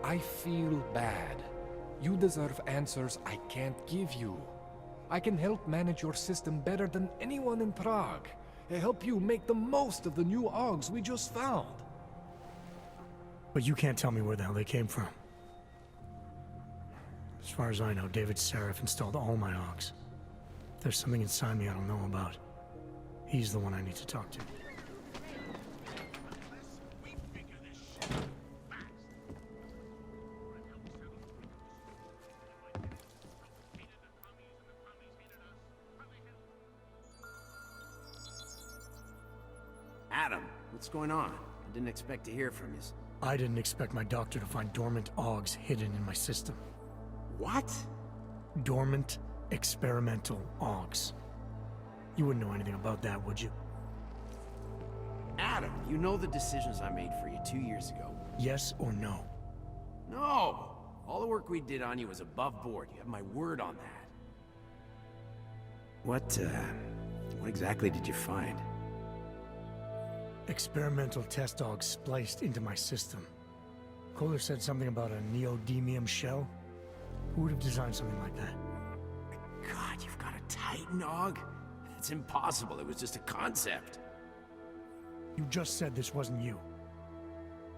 I feel bad. You deserve answers I can't give you. I can help manage your system better than anyone in Prague. Help you make the most of the new Augs we just found. But you can't tell me where the hell they came from. As far as I know, David Sarif installed all my Augs. If there's something inside me I don't know about, he's the one I need to talk to. Adam, what's going on? I didn't expect to hear from you. I didn't expect my doctor to find dormant Augs hidden in my system. What? Dormant, experimental Augs. You wouldn't know anything about that, would you? Adam, you know the decisions I made for you 2 years ago. Yes or no? No! All the work we did on you was above board. You have my word on that. What exactly did you find? Experimental test Augs spliced into my system. Kohler said something about a neodymium shell. Who would have designed something like that? God, you've got a Titan Aug? It's impossible. It was just a concept. You just said this wasn't you.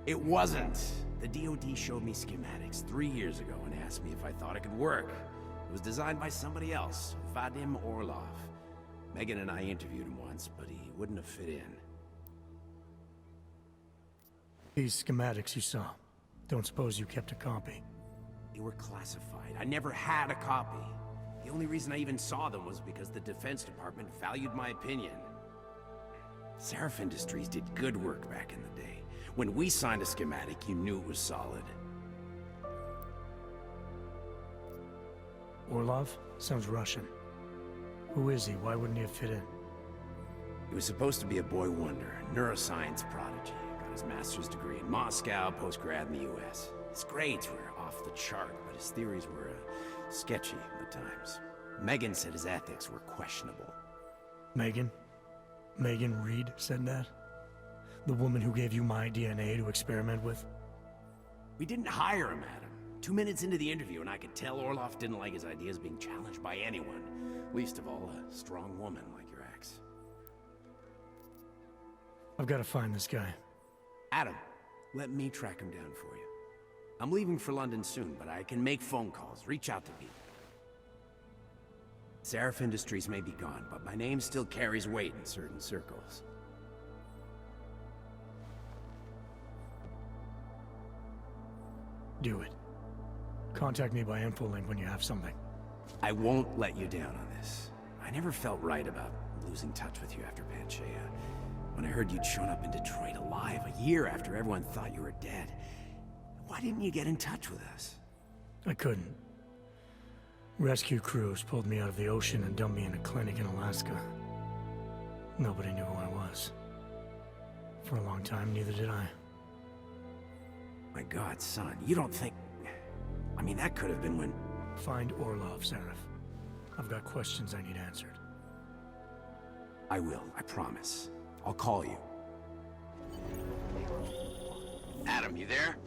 It wasn't. The DoD showed me schematics 3 years ago and asked me if I thought it could work. It was designed by somebody else, Vadim Orlov. Megan and I interviewed him once, but he wouldn't have fit in. These schematics you saw, don't suppose you kept a copy? They were classified. I never had a copy. The only reason I even saw them was because the Defense Department valued my opinion. Sarif Industries did good work back in the day. When we signed a schematic, you knew it was solid. Orlov? Sounds Russian. Who is he? Why wouldn't he have fit in? He was supposed to be a boy wonder, neuroscience prodigy. Got his master's degree in Moscow, post-grad in the US. His grades were off the chart, but his theories were sketchy at times. Megan said his ethics were questionable. Megan? Megan Reed said that? The woman who gave you my DNA to experiment with? We didn't hire him, Adam. 2 minutes into the interview, and I could tell Orlov didn't like his ideas being challenged by anyone. Least of all, a strong woman like your ex. I've got to find this guy. Adam, let me track him down for you. I'm leaving for London soon, but I can make phone calls, reach out to people. Sarif Industries may be gone, but my name still carries weight in certain circles. Do it. Contact me by InfoLink when you have something. I won't let you down on this. I never felt right about losing touch with you after Panchea. When I heard you'd shown up in Detroit alive a year after everyone thought you were dead, why didn't you get in touch with us? I couldn't. Rescue crews pulled me out of the ocean and dumped me in a clinic in Alaska. Nobody knew who I was. For a long time, neither did I. My God, son, you don't think... I mean, that could have been when... Find Orlov, Sarif. I've got questions I need answered. I will, I promise. I'll call you. Adam, you there?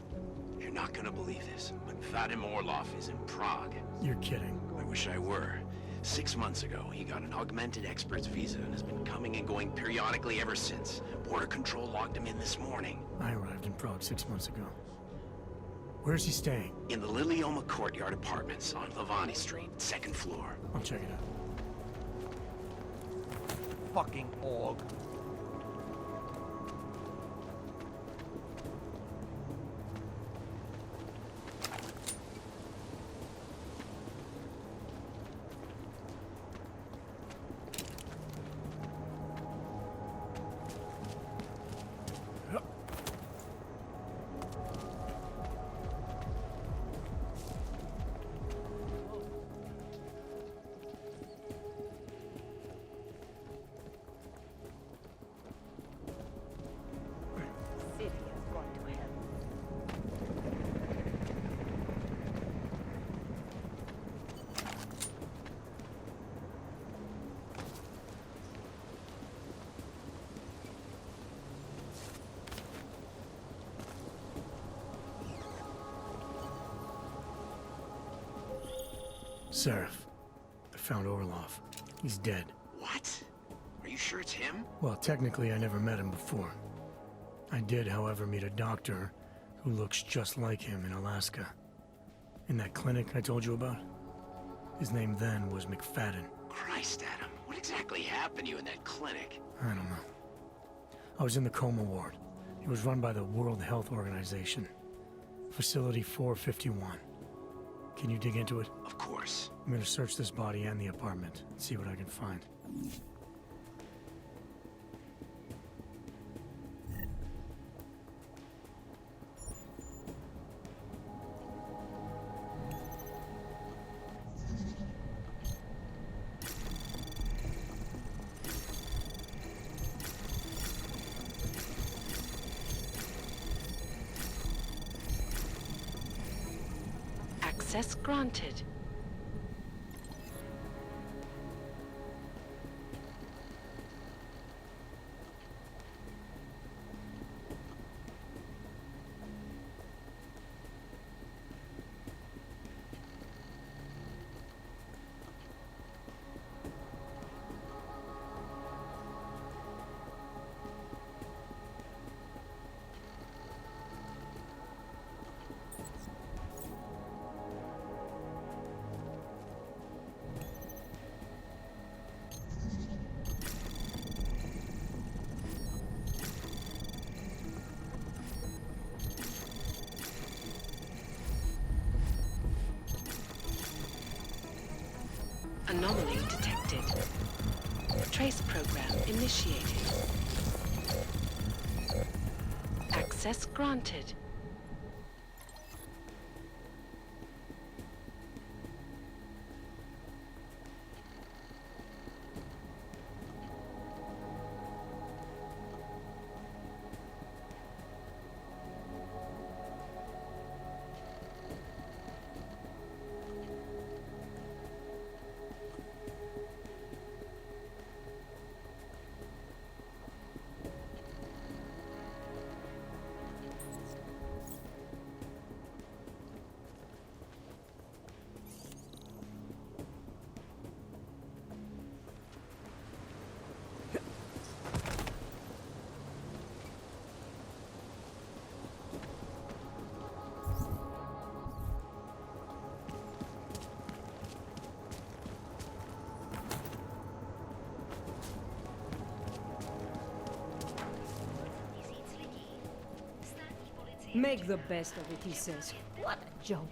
You're not gonna believe this, but Vadim Orlov is in Prague. You're kidding. I wish I were. 6 months ago, he got an augmented expert's visa and has been coming and going periodically ever since. Border Control logged him in this morning. I arrived in Prague 6 months ago. Where's he staying? In the Lilioma Courtyard Apartments on Lavani Street, 2nd floor. I'll check it out. Fucking Aug. Sarif. I found Orlov. He's dead. What? Are you sure it's him? Well, technically I never met him before. I did, however, meet a doctor who looks just like him in Alaska. In that clinic I told you about? His name then was McFadden. Christ, Adam. What exactly happened to you in that clinic? I don't know. I was in the coma ward. It was run by the World Health Organization. Facility 451. Can you dig into it? Of course. I'm gonna search this body and the apartment and see what I can find. Access granted. Anomaly detected. Trace program initiated. Access granted. Make the best of it, he says. What a joke.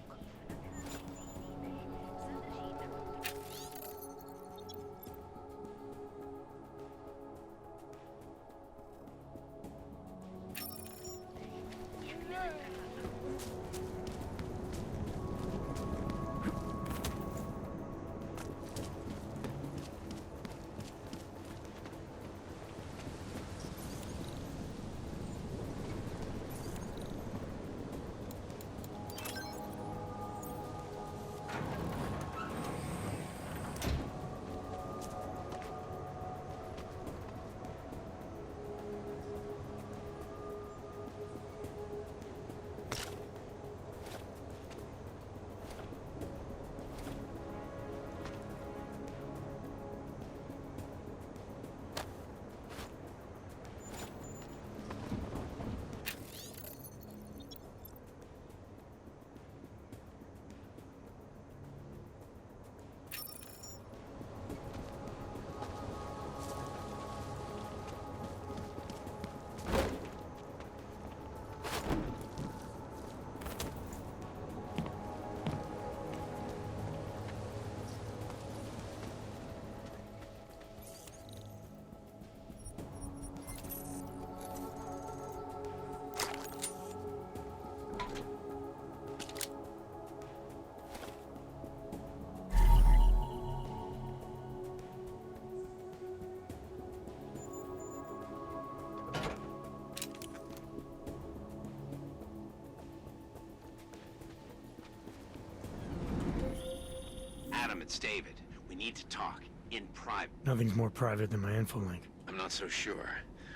Adam, it's David. We need to talk. In private. Nothing's more private than my info link. I'm not so sure.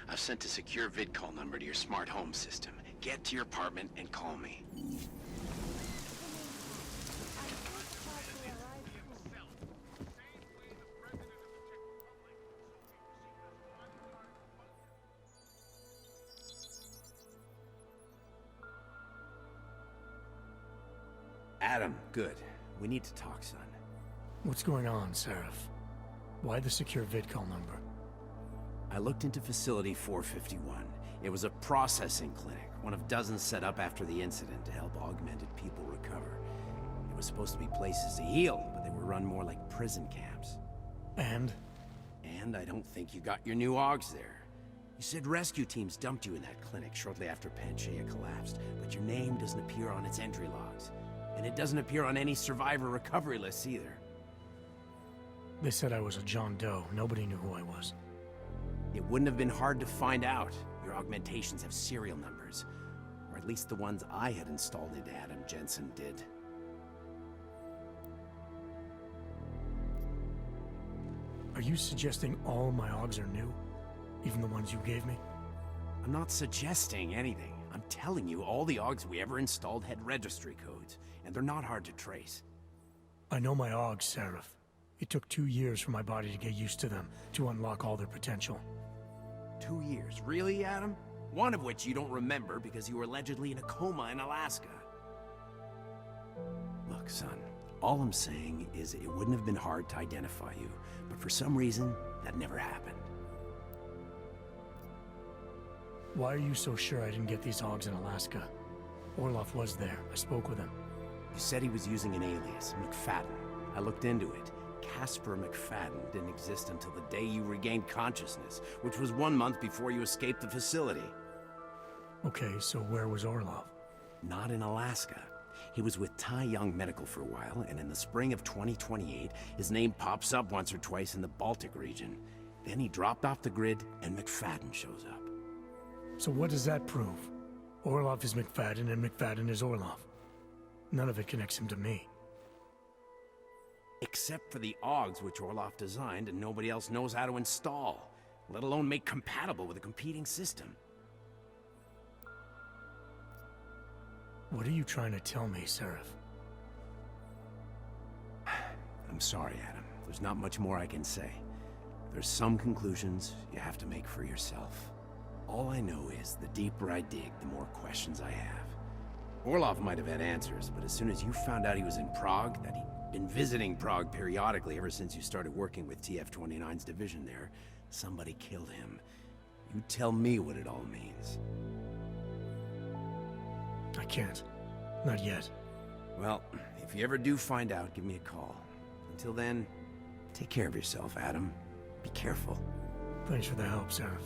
I've sent a secure vidcall number to your smart home system. Get to your apartment and call me. Adam, good. We need to talk, son. What's going on, Sarif? Why the secure vidcall number? I looked into Facility 451. It was a processing clinic, one of dozens set up after the incident to help augmented people recover. It was supposed to be places to heal, but they were run more like prison camps. And? And I don't think you got your new Augs there. You said rescue teams dumped you in that clinic shortly after Panchaea collapsed, but your name doesn't appear on its entry logs. And it doesn't appear on any survivor recovery lists either. They said I was a John Doe. Nobody knew who I was. It wouldn't have been hard to find out. Your augmentations have serial numbers. Or at least the ones I had installed into Adam Jensen did. Are you suggesting all my Augs are new? Even the ones you gave me? I'm not suggesting anything. I'm telling you, all the Augs we ever installed had registry codes, and they're not hard to trace. I know my Augs, Sarif. It took 2 years for my body to get used to them, to unlock all their potential. 2 years? Really, Adam? One of which you don't remember because you were allegedly in a coma in Alaska. Look, son, all I'm saying is it wouldn't have been hard to identify you, but for some reason, that never happened. Why are you so sure I didn't get these Augs in Alaska? Orlov was there. I spoke with him. You said he was using an alias, McFadden. I looked into it. Casper McFadden didn't exist until the day you regained consciousness, which was 1 month before you escaped the facility. Okay, so where was Orlov? Not in Alaska. He was with Tai Young Medical for a while, and in the spring of 2028, his name pops up once or twice in the Baltic region. Then he dropped off the grid, and McFadden shows up. So what does that prove? Orlov is McFadden, and McFadden is Orlov. None of it connects him to me. Except for the Augs which Orlov designed and nobody else knows how to install, let alone make compatible with a competing system. What are you trying to tell me, Sarif? I'm sorry, Adam. There's not much more I can say. There's some conclusions you have to make for yourself. All I know is the deeper I dig, the more questions I have. Orlov might have had answers, but as soon as you found out he was in Prague, that he'd been visiting Prague periodically ever since you started working with TF-29's division there, somebody killed him. You tell me what it all means. I can't. Not yet. Well, if you ever do find out, give me a call. Until then, take care of yourself, Adam. Be careful. Thanks for the help, Sarif.